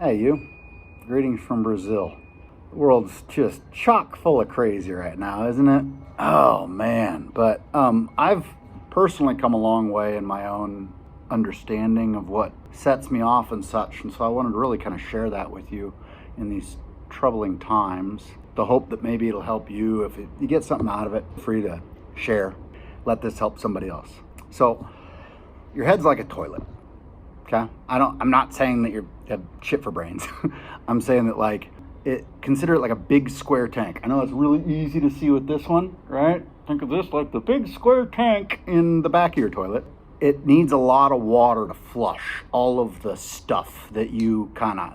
Hey, you. Greetings from Brazil. The world's just chock full of crazy right now, isn't it? Oh, man. But I've personally come a long way in my own understanding of what sets me off and such. And so I wanted to really kind of share that with you in these troubling times. The hope that maybe it'll help you. If you get something out of it, free to share. Let this help somebody else. So, your head's like a toilet. Okay, I'm not saying that you have shit for brains. I'm saying that consider it like a big square tank. I know it's really easy to see with this one, right? Think of this like the big square tank in the back of your toilet. It needs a lot of water to flush all of the stuff that you kind of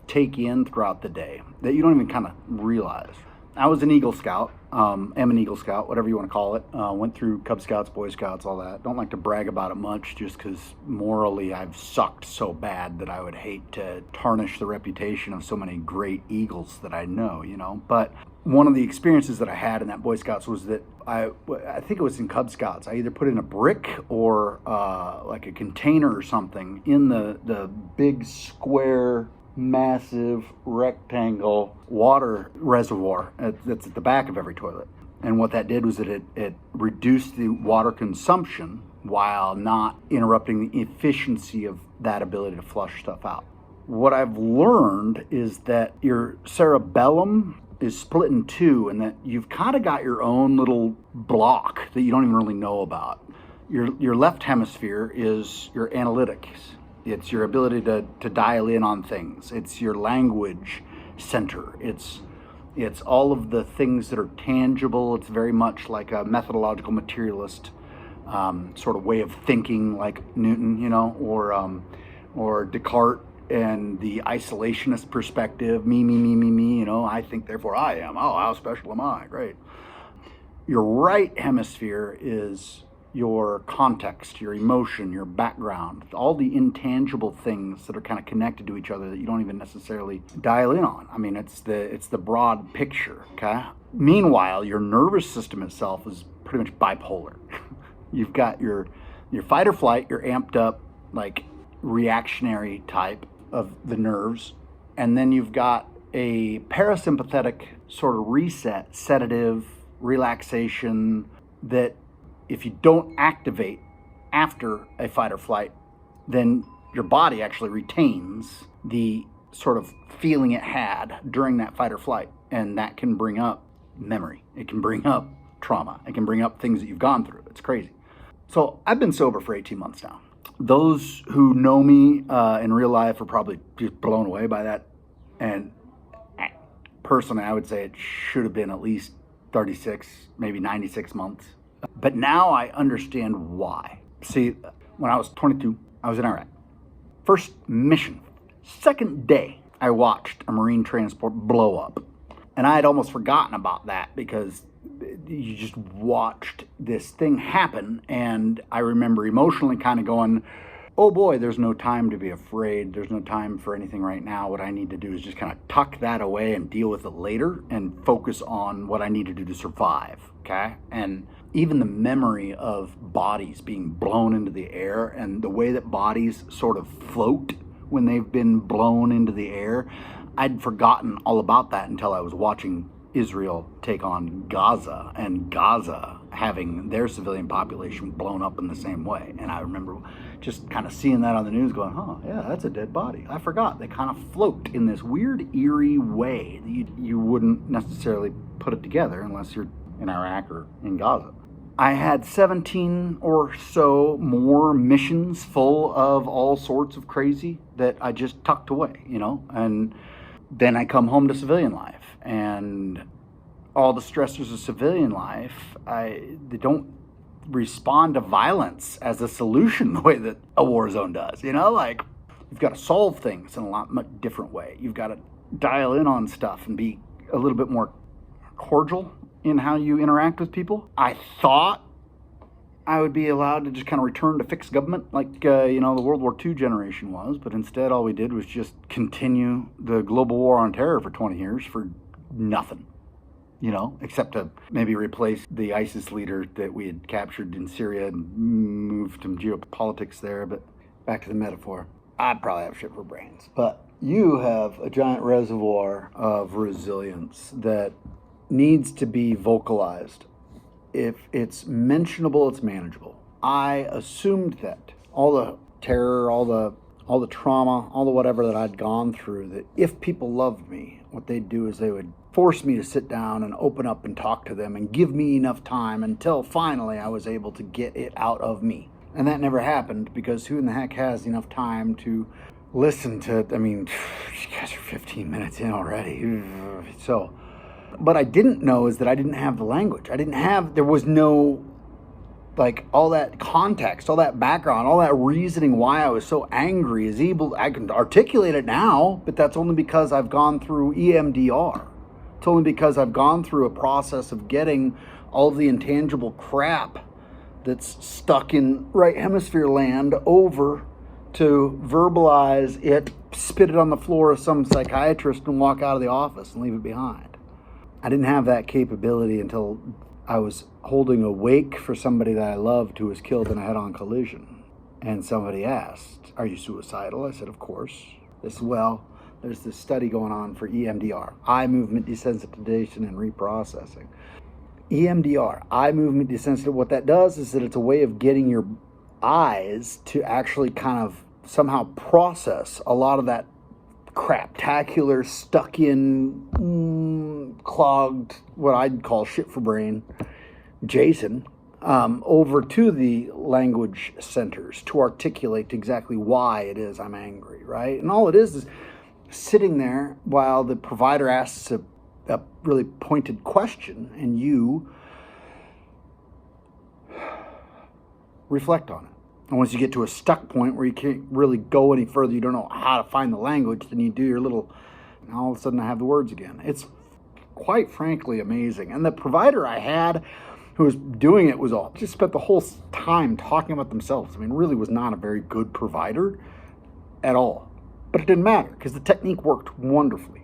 take in throughout the day that you don't even kind of realize. I was an Eagle Scout, am an Eagle Scout, whatever you want to call it. Went through Cub Scouts, Boy Scouts, all that. Don't like to brag about it much just because morally I've sucked so bad that I would hate to tarnish the reputation of so many great Eagles that I know, But one of the experiences that I had in that Boy Scouts was that I think it was in Cub Scouts. I either put in a brick or like a container or something in the big square massive rectangle water reservoir that's at the back of every toilet. And what that did was that it reduced the water consumption while not interrupting the efficiency of that ability to flush stuff out. What I've learned is that your cerebellum is split in two, and that you've kind of got your own little block that you don't even really know about. Your left hemisphere is your analytics. It's your ability to dial in on things. It's your language center. It's all of the things that are tangible. It's very much like a methodological materialist sort of way of thinking, like Newton, or Descartes and the isolationist perspective. Me. I think, therefore I am. Oh, how special am I? Great. Your right hemisphere is your context, your emotion, your background, all the intangible things that are kind of connected to each other that you don't even necessarily dial in on. I mean, it's the broad picture, okay? Meanwhile, your nervous system itself is pretty much bipolar. You've got your fight or flight, your amped up, like reactionary type of the nerves, and then you've got a parasympathetic sort of reset, sedative, relaxation that if you don't activate after a fight or flight, then your body actually retains the sort of feeling it had during that fight or flight. And that can bring up memory. It can bring up trauma. It can bring up things that you've gone through. It's crazy. So I've been sober for 18 months now. Those who know me in real life are probably just blown away by that. And personally, I would say it should have been at least 36, maybe 96 months. But now I understand why. See, when I was 22, I was in Iraq. First mission, second day, I watched a Marine transport blow up. And I had almost forgotten about that because you just watched this thing happen. And I remember emotionally kind of going, oh boy, there's no time to be afraid. There's no time for anything right now. What I need to do is just kind of tuck that away and deal with it later and focus on what I need to do to survive, okay? And even the memory of bodies being blown into the air and the way that bodies sort of float when they've been blown into the air, I'd forgotten all about that until I was watching Israel take on Gaza, and Gaza having their civilian population blown up in the same way. And I remember just kind of seeing that on the news going, oh, yeah, that's a dead body. I forgot. They kind of float in this weird, eerie way that you wouldn't necessarily put it together unless you're in Iraq or in Gaza. I had 17 or so more missions full of all sorts of crazy that I just tucked away, and then I come home to civilian life, and all the stressors of civilian life, they don't respond to violence as a solution the way that a war zone does, you've got to solve things in a lot much different way. You've got to dial in on stuff and be a little bit more cordial in how you interact with people. I thought I would be allowed to just kind of return to fixed government like, the World War II generation was, but instead all we did was just continue the global war on terror for 20 years for nothing, except to maybe replace the ISIS leader that we had captured in Syria and moved some geopolitics there. But back to the metaphor. I probably have shit for brains, but You have a giant reservoir of resilience that needs to be vocalized. If it's mentionable, it's manageable. I assumed that all the terror, all the trauma, all the whatever that I'd gone through, that if people loved me, what they'd do is they would force me to sit down and open up and talk to them and give me enough time until finally I was able to get it out of me. And that never happened, because who in the heck has enough time to listen to, I mean, you guys are 15 minutes in already. So, what I didn't know is that I didn't have the language. There was no, like, all that context, all that background, all that reasoning why I was so angry I can articulate it now, but that's only because I've gone through EMDR. It's only because I've gone through a process of getting all of the intangible crap that's stuck in right hemisphere land over to verbalize it, spit it on the floor of some psychiatrist and walk out of the office and leave it behind. I didn't have that capability until I was holding a wake for somebody that I loved who was killed in a head-on collision. And somebody asked, "Are you suicidal?" I said, "Of course." They said, "Well, there's this study going on for EMDR, eye movement desensitization and reprocessing." EMDR, eye movement desensitization, what that does is that it's a way of getting your eyes to actually kind of somehow process a lot of that craptacular, stuck in, clogged, what I'd call shit for brain, Jason, over to the language centers to articulate exactly why it is I'm angry, right? And all it is sitting there while the provider asks a really pointed question and you reflect on it. And once you get to a stuck point where you can't really go any further, you don't know how to find the language, then you do your little, and all of a sudden I have the words again. It's quite frankly amazing. And the provider I had who was doing it just spent the whole time talking about themselves. I mean, really was not a very good provider at all. But it didn't matter because the technique worked wonderfully.